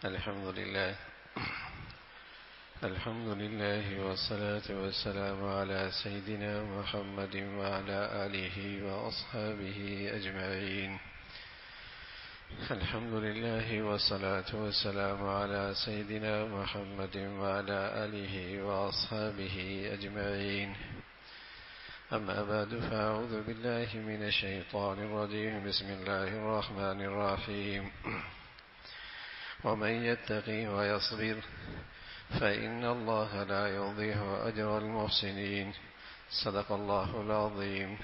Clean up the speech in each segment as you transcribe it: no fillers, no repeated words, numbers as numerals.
الحمد لله والصلاة والسلام على سيدنا محمد وعلى آله وأصحابه أجمعين. الحمد لله والصلاة والسلام على سيدنا محمد وعلى آله وأصحابه أجمعين. أما بعد فأعوذ بالله من الشيطان الرجيم. بسم الله الرحمن الرحيم. ومن يتقي ويصبر فإن الله لا يضيع أجر المحسنين. صدق الله العظيم.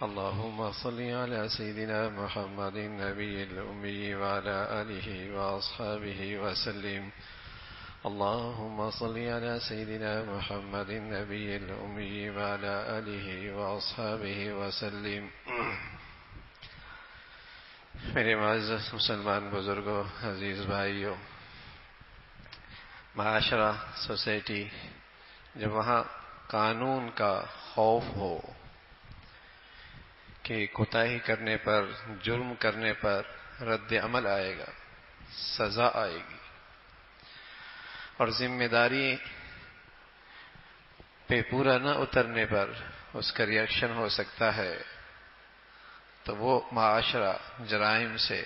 اللهم صل على سيدنا محمد النبي الأمي وعلى آله وأصحابه وسلم. اللهم صل على سيدنا محمد النبي الأمي وعلى آله وأصحابه وسلم. میرے معزز مسلمان بزرگوں، عزیز بھائیوں، معاشرہ، سوسائٹی، جب وہاں قانون کا خوف ہو کہ کوتاہی کرنے پر، جرم کرنے پر رد عمل آئے گا، سزا آئے گی، اور ذمہ داری پہ پورا نہ اترنے پر اس کا ریئیکشن ہو سکتا ہے، تو وہ معاشرہ جرائم سے،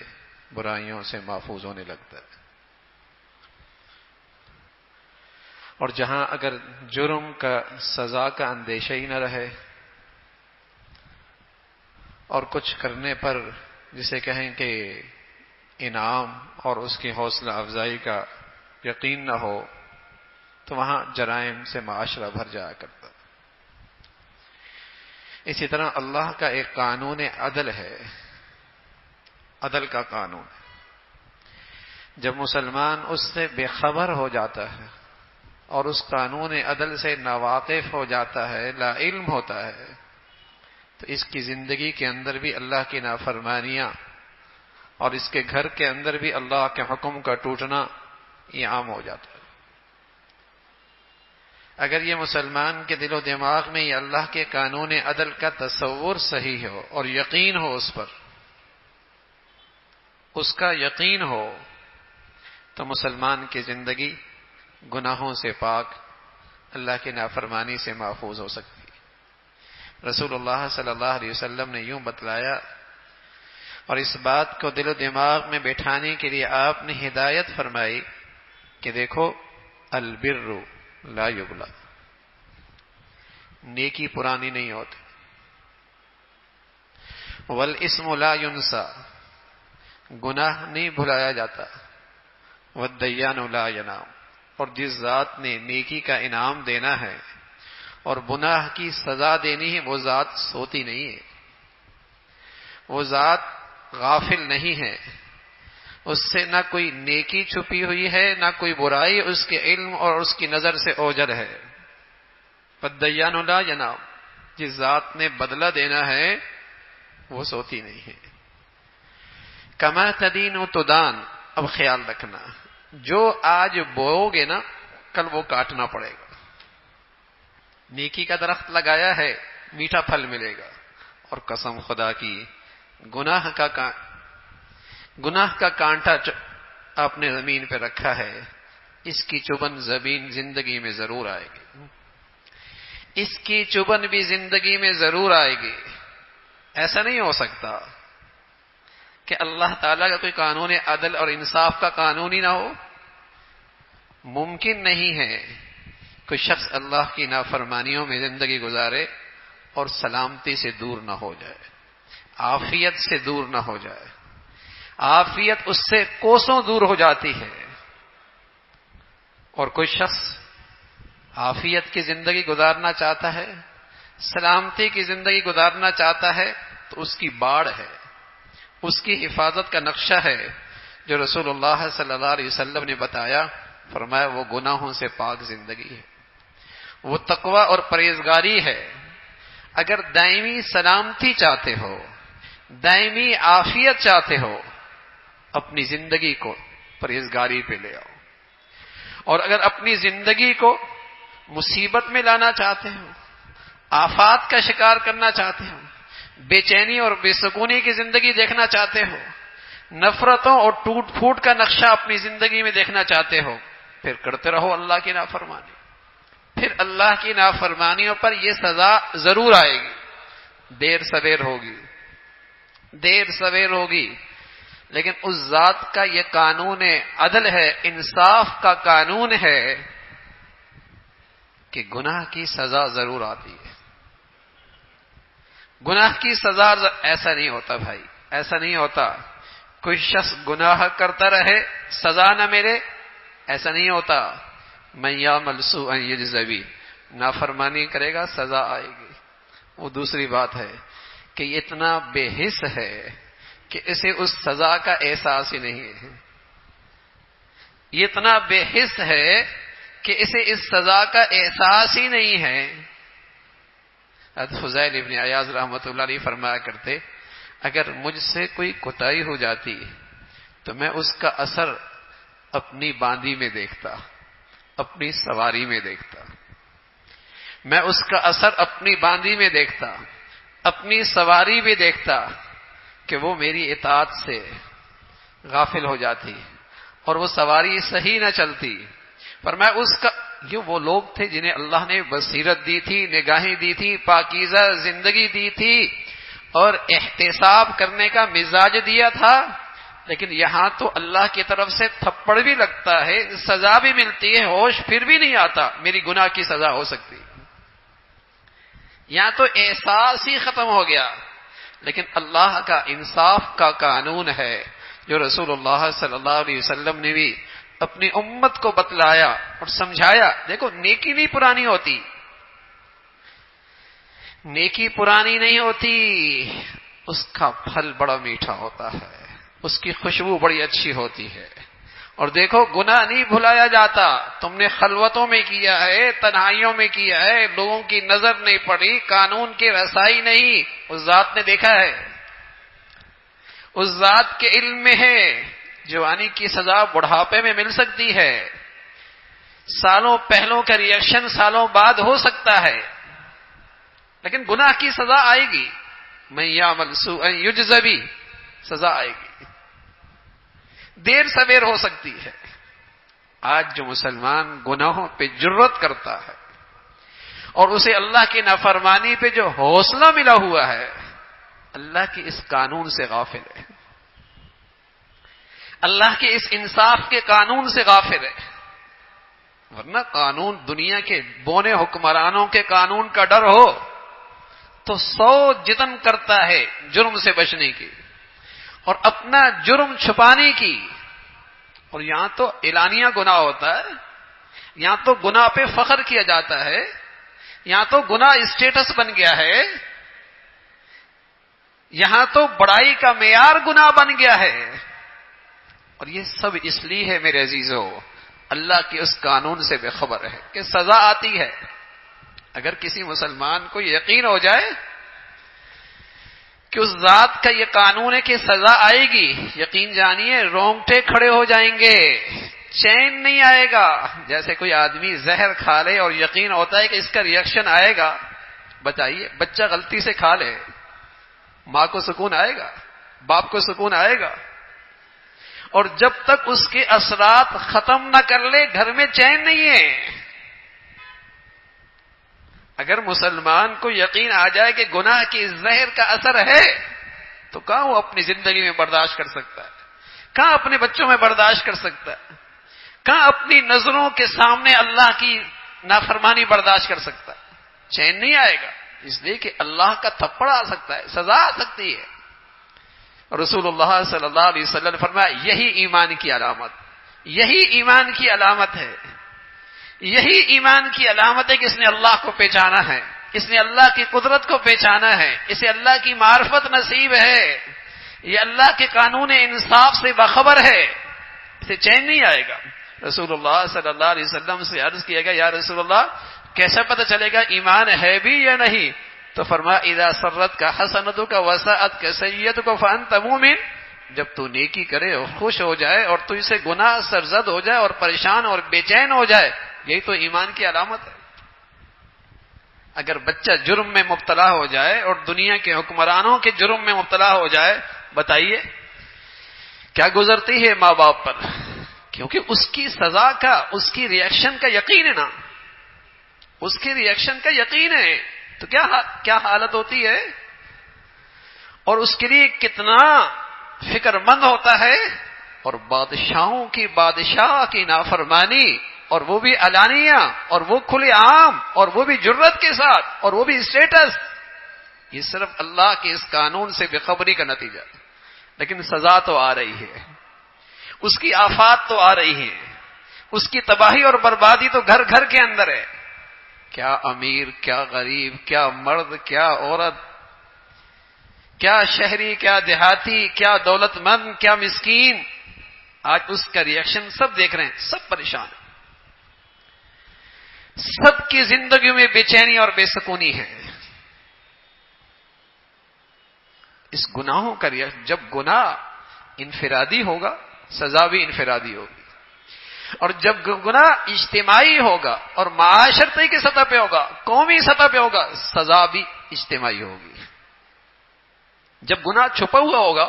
برائیوں سے محفوظ ہونے لگتا ہے. اور جہاں اگر جرم کا، سزا کا اندیشہ ہی نہ رہے، اور کچھ کرنے پر جسے کہیں کہ انعام اور اس کی حوصلہ افزائی کا یقین نہ ہو، تو وہاں جرائم سے معاشرہ بھر جایا کرتا. اسی طرح اللہ کا ایک قانون عدل ہے، عدل کا قانون. جب مسلمان اس سے بے خبر ہو جاتا ہے اور اس قانون عدل سے ناواقف ہو جاتا ہے، لا علم ہوتا ہے، تو اس کی زندگی کے اندر بھی اللہ کی نافرمانیاں اور اس کے گھر کے اندر بھی اللہ کے حکم کا ٹوٹنا یہ عام ہو جاتا ہے. اگر یہ مسلمان کے دل و دماغ میں یہ اللہ کے قانون عدل کا تصور صحیح ہو اور یقین ہو، اس کا یقین ہو، تو مسلمان کی زندگی گناہوں سے پاک، اللہ کی نافرمانی سے محفوظ ہو سکتی ہے. رسول اللہ صلی اللہ علیہ وسلم نے یوں بتلایا، اور اس بات کو دل و دماغ میں بٹھانے کے لیے آپ نے ہدایت فرمائی کہ دیکھو، البر لا یبلا، نیکی پرانی نہیں ہوتی، والاسم لا ینسا، گناہ نہیں بھلایا جاتا، والدیان لا ینام، اور جس ذات نے نیکی کا انعام دینا ہے اور گناہ کی سزا دینی ہے، وہ ذات سوتی نہیں ہے، وہ ذات غافل نہیں ہے، اس سے نہ کوئی نیکی چھپی ہوئی ہے، نہ کوئی برائی اس کے علم اور اس کی نظر سے اوجھل ہے. والدیان لا ینام، جس ذات نے بدلہ دینا ہے وہ سوتی نہیں ہے. کما تدین تدان، اب خیال رکھنا، جو آج بوؤ گے نا، کل وہ کاٹنا پڑے گا. نیکی کا درخت لگایا ہے، میٹھا پھل ملے گا، اور قسم خدا کی گناہ کا کانٹا آپ نے زمین پہ رکھا ہے، اس کی چبھن زندگی میں ضرور آئے گی، اس کی چبھن بھی زندگی میں ضرور آئے گی. ایسا نہیں ہو سکتا کہ اللہ تعالیٰ کا کوئی قانون عدل اور انصاف کا قانون ہی نہ ہو. ممکن نہیں ہے کوئی شخص اللہ کی نافرمانیوں میں زندگی گزارے اور سلامتی سے دور نہ ہو جائے، عافیت سے دور نہ ہو جائے. عافیت اس سے کوسوں دور ہو جاتی ہے، اور کوئی شخص عافیت کی زندگی گزارنا چاہتا ہے، سلامتی کی زندگی گزارنا چاہتا ہے، تو اس کی باڑ ہے، اس کی حفاظت کا نقشہ ہے جو رسول اللہ صلی اللہ علیہ وسلم نے بتایا. فرمایا وہ گناہوں سے پاک زندگی ہے، وہ تقوی اور پرہیزگاری ہے. اگر دائمی سلامتی چاہتے ہو، دائمی عافیت چاہتے ہو، اپنی زندگی کو پرہیزگاری پہ لے آؤ. اور اگر اپنی زندگی کو مصیبت میں لانا چاہتے ہو، آفات کا شکار کرنا چاہتے ہو، بے چینی اور بے سکونی کی زندگی دیکھنا چاہتے ہو، نفرتوں اور ٹوٹ پھوٹ کا نقشہ اپنی زندگی میں دیکھنا چاہتے ہو، پھر کرتے رہو اللہ کی نافرمانی. پھر اللہ کی نافرمانیوں پر یہ سزا ضرور آئے گی، دیر سویر ہوگی، دیر سویر ہوگی، لیکن اس ذات کا یہ قانون عدل ہے، انصاف کا قانون ہے کہ گناہ کی سزا ضرور آتی ہے. گناہ کی سزا ایسا نہیں ہوتا بھائی، ایسا نہیں ہوتا کوئی شخص گناہ کرتا رہے سزا نہ ملے، ایسا نہیں ہوتا. من یعمل سوءا یجز بہ، نافرمانی کرے گا سزا آئے گی. وہ دوسری بات ہے کہ یہ اتنا بے حس ہے کہ اسے اس سزا کا احساس ہی نہیں ہے. یہ اتنا بے حس ہے کہ اسے اس سزا کا احساس ہی نہیں ہے. حضرت فضیل ابن عیاض رحمۃ اللہ علیہ فرمایا کرتے، اگر مجھ سے کوئی کوتاہی ہو جاتی تو میں اس کا اثر اپنی باندی میں دیکھتا، اپنی سواری میں دیکھتا. میں اس کا اثر اپنی باندی میں دیکھتا، اپنی سواری میں دیکھتا کہ وہ میری اطاعت سے غافل ہو جاتی اور وہ سواری صحیح نہ چلتی. پر میں اس کا یہ وہ لوگ تھے جنہیں اللہ نے بصیرت دی تھی، نگاہیں دی تھی، پاکیزہ زندگی دی تھی اور احتساب کرنے کا مزاج دیا تھا، لیکن یہاں تو اللہ کی طرف سے تھپڑ بھی لگتا ہے، سزا بھی ملتی ہے، ہوش پھر بھی نہیں آتا میری گناہ کی سزا ہو سکتی. یہاں تو احساس ہی ختم ہو گیا. لیکن اللہ کا انصاف کا قانون ہے جو رسول اللہ صلی اللہ علیہ وسلم نے بھی اپنی امت کو بتلایا اور سمجھایا. دیکھو نیکی نہیں پرانی ہوتی، نیکی پرانی نہیں ہوتی، اس کا پھل بڑا میٹھا ہوتا ہے، اس کی خوشبو بڑی اچھی ہوتی ہے. اور دیکھو گناہ نہیں بھلایا جاتا. تم نے خلوتوں میں کیا ہے، تنہائیوں میں کیا ہے، لوگوں کی نظر نہیں پڑی، قانون کی رسائی نہیں، اس ذات نے دیکھا ہے، اس ذات کے علم میں ہے. جوانی کی سزا بڑھاپے میں مل سکتی ہے، سالوں پہلوں کا ریئیکشن سالوں بعد ہو سکتا ہے، لیکن گناہ کی سزا آئے گی. من یعمل سوءا یجز بہ، سزا آئے گی، دیر سویر ہو سکتی ہے. آج جو مسلمان گناہوں پہ جرت کرتا ہے اور اسے اللہ کی نافرمانی پہ جو حوصلہ ملا ہوا ہے، اللہ کے اس قانون سے غافل ہے، اللہ کے اس انصاف کے قانون سے غافل ہے. ورنہ قانون دنیا کے بونے حکمرانوں کے قانون کا ڈر ہو تو 100 جتن کرتا ہے جرم سے بچنے کی اور اپنا جرم چھپانے کی. اور یہاں تو اعلانیہ گناہ ہوتا ہے، یہاں تو گناہ پہ فخر کیا جاتا ہے، یہاں تو گناہ اسٹیٹس بن گیا ہے، یہاں تو بڑائی کا معیار گناہ بن گیا ہے. اور یہ سب اس لیے ہے میرے عزیزو، اللہ کے اس قانون سے بے خبر ہے کہ سزا آتی ہے. اگر کسی مسلمان کو یقین ہو جائے کہ اس ذات کا یہ قانون ہے کہ سزا آئے گی، یقین جانیے رونگٹے کھڑے ہو جائیں گے، چین نہیں آئے گا. جیسے کوئی آدمی زہر کھا لے اور یقین ہوتا ہے کہ اس کا ریئیکشن آئے گا. بتائیے بچہ غلطی سے کھا لے، ماں کو سکون آئے گا، باپ کو سکون آئے گا؟ اور جب تک اس کے اثرات ختم نہ کر لے گھر میں چین نہیں ہے. اگر مسلمان کو یقین آ جائے کہ گناہ کی زہر کا اثر ہے تو کہاں وہ اپنی زندگی میں برداشت کر سکتا ہے، کہاں اپنے بچوں میں برداشت کر سکتا ہے، کہاں اپنی نظروں کے سامنے اللہ کی نافرمانی برداشت کر سکتا ہے؟ چین نہیں آئے گا، اس لیے کہ اللہ کا تھپڑ آ سکتا ہے، سزا آ سکتی ہے. رسول اللہ صلی اللہ علیہ وسلم نے فرمایا یہی ایمان کی علامت، یہی ایمان کی علامت ہے، یہی ایمان کی علامت ہے کہ اس نے اللہ کو پہچانا ہے، اس نے اللہ کی قدرت کو پہچانا ہے، اسے اللہ کی معرفت نصیب ہے، یہ اللہ کے قانون انصاف سے باخبر ہے، اسے چین نہیں آئے گا. رسول اللہ صلی اللہ علیہ وسلم سے عرض کیا گیا یا رسول اللہ کیسا پتہ چلے گا ایمان ہے بھی یا نہیں؟ تو فرمایا اذا سرت کا حسنتک وساءت کا سیئتک فانت مومن. جب تو نیکی کرے اور خوش ہو جائے اور تو اسے گناہ سرزد ہو جائے اور پریشان اور بے چین ہو جائے، یہی تو ایمان کی علامت ہے. اگر بچہ جرم میں مبتلا ہو جائے اور دنیا کے حکمرانوں کے جرم میں مبتلا ہو جائے، بتائیے کیا گزرتی ہے ماں باپ پر، کیونکہ اس کی سزا کا، اس کی ریئیکشن کا یقین ہے نا، اس کے ریئیکشن کا یقین ہے، تو کیا حالت ہوتی ہے، اور اس کے لیے کتنا فکر مند ہوتا ہے. اور بادشاہوں کی بادشاہ کی نافرمانی، اور وہ بھی علانیہ، اور وہ کھلے عام، اور وہ بھی جرت کے ساتھ، اور وہ بھی اسٹیٹس، یہ صرف اللہ کے اس قانون سے بے خبری کا نتیجہ. لیکن سزا تو آ رہی ہے، اس کی آفات تو آ رہی ہیں، اس کی تباہی اور بربادی تو گھر گھر کے اندر ہے. کیا امیر، کیا غریب، کیا مرد، کیا عورت، کیا شہری، کیا دیہاتی، کیا دولت مند، کیا مسکین، آج اس کا ریئیکشن سب دیکھ رہے ہیں، سب پریشان ہیں، سب کی زندگیوں میں بے چینی اور بے سکونی ہے. اس گناہوں کا ریئیکشن، جب گناہ انفرادی ہوگا سزا بھی انفرادی ہوگی، اور جب گناہ اجتماعی ہوگا اور معاشرتی کی سطح پہ ہوگا، قومی سطح پہ ہوگا، سزا بھی اجتماعی ہوگی. جب گناہ چھپا ہوا ہوگا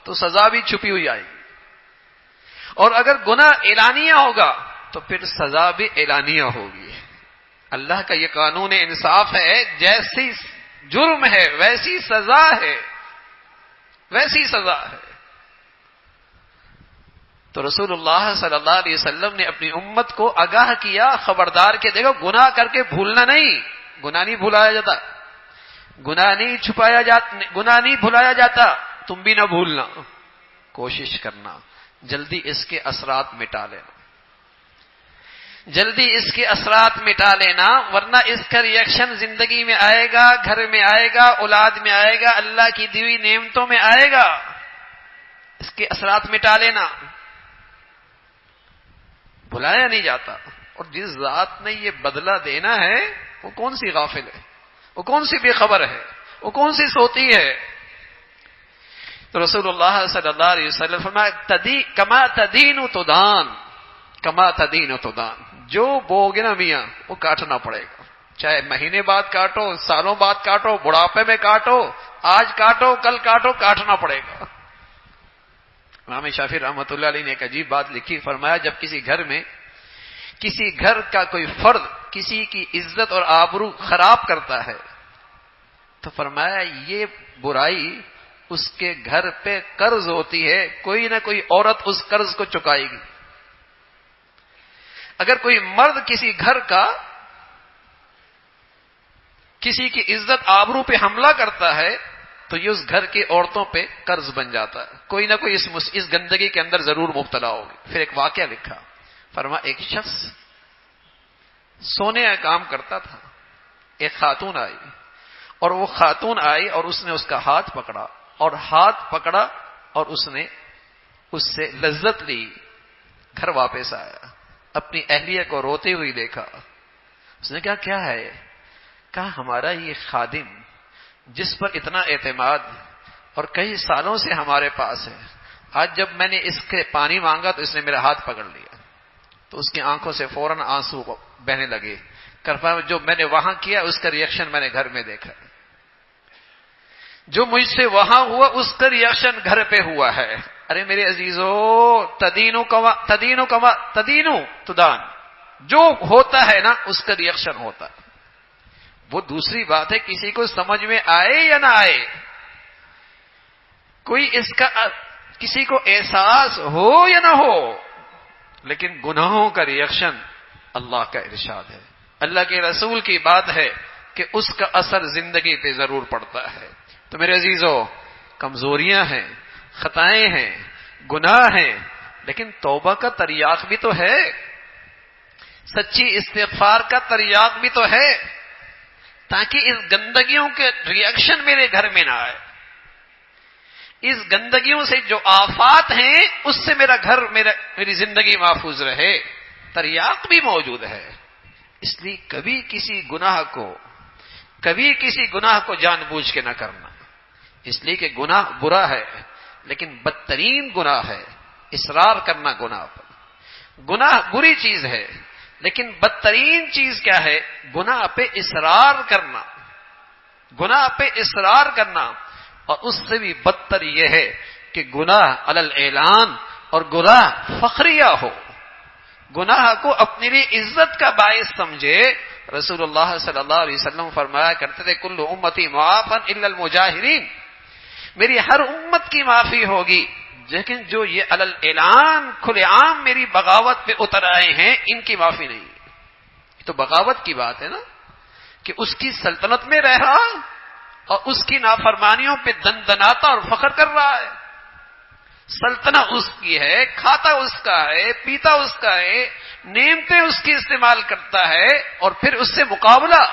تو سزا بھی چھپی ہوئی آئے گی، اور اگر گناہ اعلانیہ ہوگا تو پھر سزا بھی اعلانیہ ہوگی. اللہ کا یہ قانون انصاف ہے، جیسی جرم ہے ویسی سزا ہے، ویسی سزا ہے. تو رسول اللہ صلی اللہ علیہ وسلم نے اپنی امت کو آگاہ کیا، خبردار کہ دیکھو گناہ کر کے بھولنا نہیں، گناہ نہیں بھلایا جاتا، گناہ نہیں چھپایا جاتا، گناہ نہیں بھلایا جاتا، تم بھی نہ بھولنا، کوشش کرنا جلدی اس کے اثرات مٹا لینا، جلدی اس کے اثرات مٹا لینا، ورنہ اس کا ریئیکشن زندگی میں آئے گا، گھر میں آئے گا، اولاد میں آئے گا، اللہ کی دی ہوئی نعمتوں میں آئے گا. اس کے اثرات مٹا لینا، بھلایا نہیں جاتا. اور جس ذات نے یہ بدلہ دینا ہے وہ کون سی غافل ہے، وہ کون سی بے خبر ہے، وہ کون سی سوتی ہے. تو رسول اللہ صلی اللہ علیہ وسلم فرمایا کما تدین تدان، کما تدین تدان، جو بوگے نا میاں وہ کاٹنا پڑے گا، چاہے مہینے بعد کاٹو، سالوں بعد کاٹو، بڑھاپے میں کاٹو، آج کاٹو، کل کاٹو، کاٹنا پڑے گا. امام شافعی رحمۃ اللہ علیہ نے ایک عجیب بات لکھی، فرمایا جب کسی گھر میں کسی گھر کا کوئی فرد کسی کی عزت اور آبرو خراب کرتا ہے تو فرمایا یہ برائی اس کے گھر پہ قرض ہوتی ہے، کوئی نہ کوئی عورت اس قرض کو چکائے گی. اگر کوئی مرد کسی گھر کا کسی کی عزت آبرو پہ حملہ کرتا ہے تو یہ اس گھر کی عورتوں پہ قرض بن جاتا ہے، کوئی نہ کوئی اس گندگی کے اندر ضرور مبتلا ہوگی. پھر ایک واقعہ لکھا، فرمایا ایک شخص سونے کا کام کرتا تھا، ایک خاتون آئی، اور وہ خاتون آئی اور اس نے اس کا ہاتھ پکڑا، اور ہاتھ پکڑا اور اس نے اس سے لذت لی. گھر واپس آیا، اپنی اہلیہ کو روتے ہوئی دیکھا. اس نے کہا کیا ہے؟ کہا ہمارا یہ خادم جس پر اتنا اعتماد اور کئی سالوں سے ہمارے پاس ہے، آج جب میں نے اس کے پانی مانگا تو اس نے میرا ہاتھ پکڑ لیا. تو اس کی آنکھوں سے فوراً آنسو بہنے لگے. جو میں نے وہاں کیا اس کا ریئیکشن میں نے گھر میں دیکھا، جو مجھ سے وہاں ہوا اس کا ریئیکشن گھر پہ ہوا ہے. ارے میرے عزیزو، تدینو تدان، جو ہوتا ہے نا اس کا ریئیکشن ہوتا ہے. وہ دوسری بات ہے کسی کو سمجھ میں آئے یا نہ آئے، کوئی اس کا کسی کو احساس ہو یا نہ ہو، لیکن گناہوں کا ریئیکشن اللہ کا ارشاد ہے، اللہ کے رسول کی بات ہے کہ اس کا اثر زندگی پہ ضرور پڑتا ہے. تو میرے عزیزو، کمزوریاں ہیں، خطائیں ہیں، گناہ ہیں، لیکن توبہ کا تریاق بھی تو ہے، سچی استغفار کا تریاق بھی تو ہے، تاکہ اس گندگیوں کے ریئیکشن میرے گھر میں نہ آئے. اس گندگیوں سے جو آفات ہیں اس سے میرا گھر، میری زندگی محفوظ رہے. تریاق بھی موجود ہے. اس لیے کبھی کسی گناہ کو جان بوجھ کے نہ کرنا، اس لیے کہ گناہ برا ہے، لیکن بدترین گناہ ہے اصرار کرنا گناہ پر. گناہ بری چیز ہے، لیکن بدترین چیز کیا ہے؟ گناہ پہ اصرار کرنا، گناہ پہ اصرار کرنا. اور اس سے بھی بدتر یہ ہے کہ گناہ علی الاعلان اور گناہ فخریہ ہو، گناہ کو اپنے لیے عزت کا باعث سمجھے۔ رسول اللہ صلی اللہ علیہ وسلم فرمایا کرتے تھے کل امتی معافا الا المجاہرین، میری ہر امت کی معافی ہوگی، لیکن جو یہ علی الاعلان کھلے عام میری بغاوت پہ اتر آئے ہیں ان کی معافی نہیں۔ یہ تو بغاوت کی بات ہے نا، کہ اس کی سلطنت میں رہ رہا اور اس کی نافرمانیوں پہ دندناتا اور فخر کر رہا ہے۔ سلطنت اس کی ہے، کھاتا اس کا ہے، پیتا اس کا ہے، نعمتیں اس کی استعمال کرتا ہے، اور پھر اس سے مقابلہ،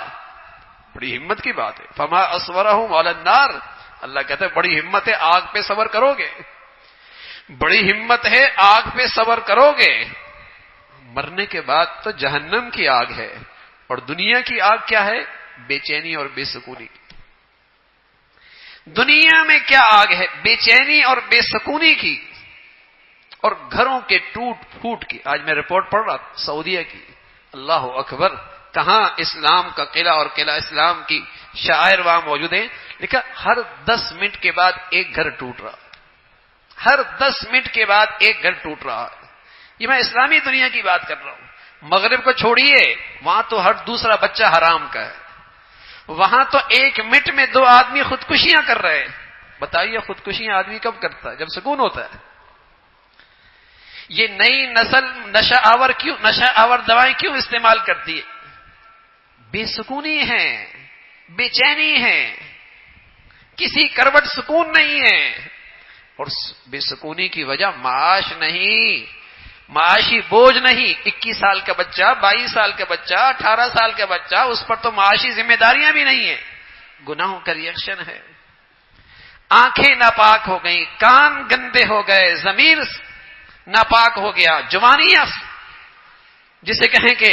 بڑی ہمت کی بات ہے۔ فما اصورہم علی النار، اللہ کہتا ہے بڑی ہمت ہے، آگ پہ صبر کرو گے، بڑی ہمت ہے، آگ پہ صبر کرو گے۔ مرنے کے بعد تو جہنم کی آگ ہے، اور دنیا کی آگ کیا ہے؟ بے چینی اور بے سکونی کی۔ دنیا میں کیا آگ ہے؟ بے چینی اور بے سکونی کی، اور گھروں کے ٹوٹ پھوٹ کی۔ آج میں رپورٹ پڑھ رہا تھا سعودیہ کی، اللہ اکبر، کہاں اسلام کا قلعہ اور قلعہ اسلام کی شاعر وہاں موجود ہیں، لیکن ہر 10 منٹ کے بعد ایک گھر ٹوٹ رہا، ہر 10 منٹ کے بعد ایک گھر ٹوٹ رہا ہے۔ یہ میں اسلامی دنیا کی بات کر رہا ہوں۔ مغرب کو چھوڑیے، وہاں تو ہر دوسرا بچہ حرام کا ہے، وہاں تو 1 منٹ میں 2 آدمی خودکشیاں کر رہے ہیں۔ بتائیے خودکشیاں آدمی کب کرتا ہے؟ جب سکون ہوتا ہے۔ یہ نئی نسل نشہ آور دوائیں کیوں استعمال کرتی ہے؟ بے سکونی ہے، بے چینی ہے، کسی کروٹ سکون نہیں ہے، اور بے سکونی کی وجہ معاش نہیں، معاشی بوجھ نہیں۔ 21 سال کا بچہ، 22 سال کا بچہ، 18 سال کا بچہ، اس پر تو معاشی ذمہ داریاں بھی نہیں ہیں، گناہوں کا ریئیکشن ہے۔ آنکھیں ناپاک ہو گئیں، کان گندے ہو گئے، ضمیر ناپاک ہو گیا، جوانیاں جسے کہیں کہ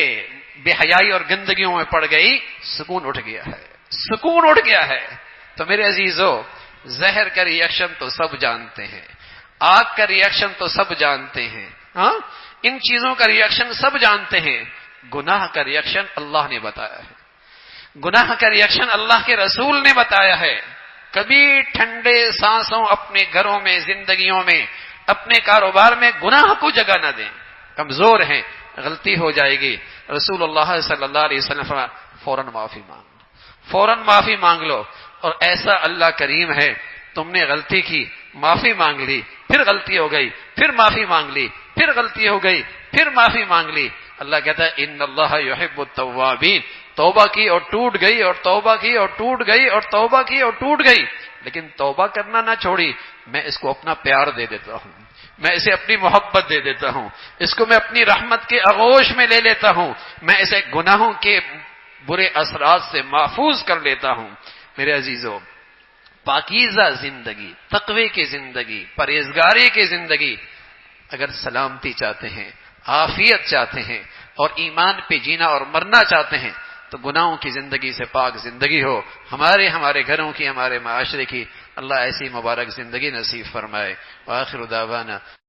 بے حیائی اور گندگیوں میں پڑ گئی، سکون اٹھ گیا ہے، سکون اٹھ گیا ہے۔ تو میرے عزیزو، زہر کا ریئیکشن تو سب جانتے ہیں، آگ کا ریئیکشن تو سب جانتے ہیں، ہاں، ان چیزوں کا ریئیکشن سب جانتے ہیں۔ گناہ کا ریئیکشن اللہ نے بتایا ہے، گناہ کا ریئیکشن اللہ کے رسول نے بتایا ہے۔ کبھی ٹھنڈے سانسوں اپنے گھروں میں، زندگیوں میں، اپنے کاروبار میں گناہ کو جگہ نہ دیں۔ کمزور ہیں، غلطی ہو جائے گی، رسول اللہ صلی اللہ علیہ وسلم فرمایا فوراً معافی مانگ لو، فوراً معافی مانگ لو۔ اور ایسا اللہ کریم ہے، تم نے غلطی کی، معافی مانگ لی، پھر غلطی ہو گئی، پھر معافی مانگ لی، پھر غلطی ہو گئی، پھر معافی مانگ لی۔ اللہ کہتا ہے ان اللہ یحب التوابین، توبہ کی اور ٹوٹ گئی، اور توبہ کی اور ٹوٹ گئی، اور توبہ کی اور ٹوٹ گئی، لیکن توبہ کرنا نہ چھوڑی، میں اس کو اپنا پیار دے دیتا ہوں، میں اسے اپنی محبت دے دیتا ہوں، اس کو میں اپنی رحمت کے آغوش میں لے لیتا ہوں، میں اسے گناہوں کے برے اثرات سے محفوظ کر لیتا ہوں۔ میرے عزیزو، پاکیزہ زندگی، تقوی کی زندگی، پرہیزگاری کی زندگی، اگر سلامتی چاہتے ہیں، عافیت چاہتے ہیں، اور ایمان پہ جینا اور مرنا چاہتے ہیں، تو گناہوں کی زندگی سے پاک زندگی ہو۔ ہمارے گھروں کی، ہمارے معاشرے کی اللہ ایسی مبارک زندگی نصیب فرمائے۔ وآخر دعوانا